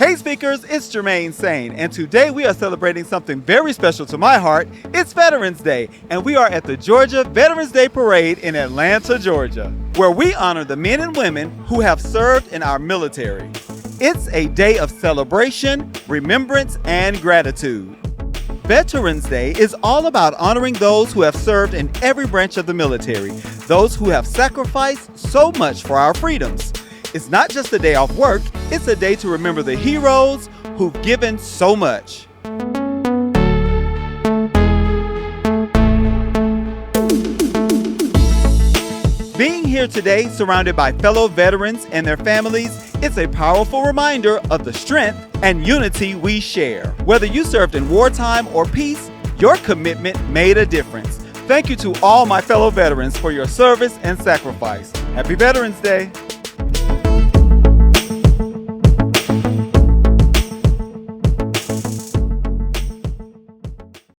Hey speakers, it's Jermaine Sain, and today we are celebrating something very special to my heart. It's Veterans Day, and we are at the Georgia Veterans Day Parade in Atlanta, Georgia, where we honor the men and women who have served in our military. It's a day of celebration, remembrance, and gratitude. Veterans Day is all about honoring those who have served in every branch of the military, those who have sacrificed so much for our freedoms. It's not just a day off work, it's a day to remember the heroes who've given so much. Being here today, surrounded by fellow veterans and their families, it's a powerful reminder of the strength and unity we share. Whether you served in wartime or peace, your commitment made a difference. Thank you to all my fellow veterans for your service and sacrifice. Happy Veterans Day!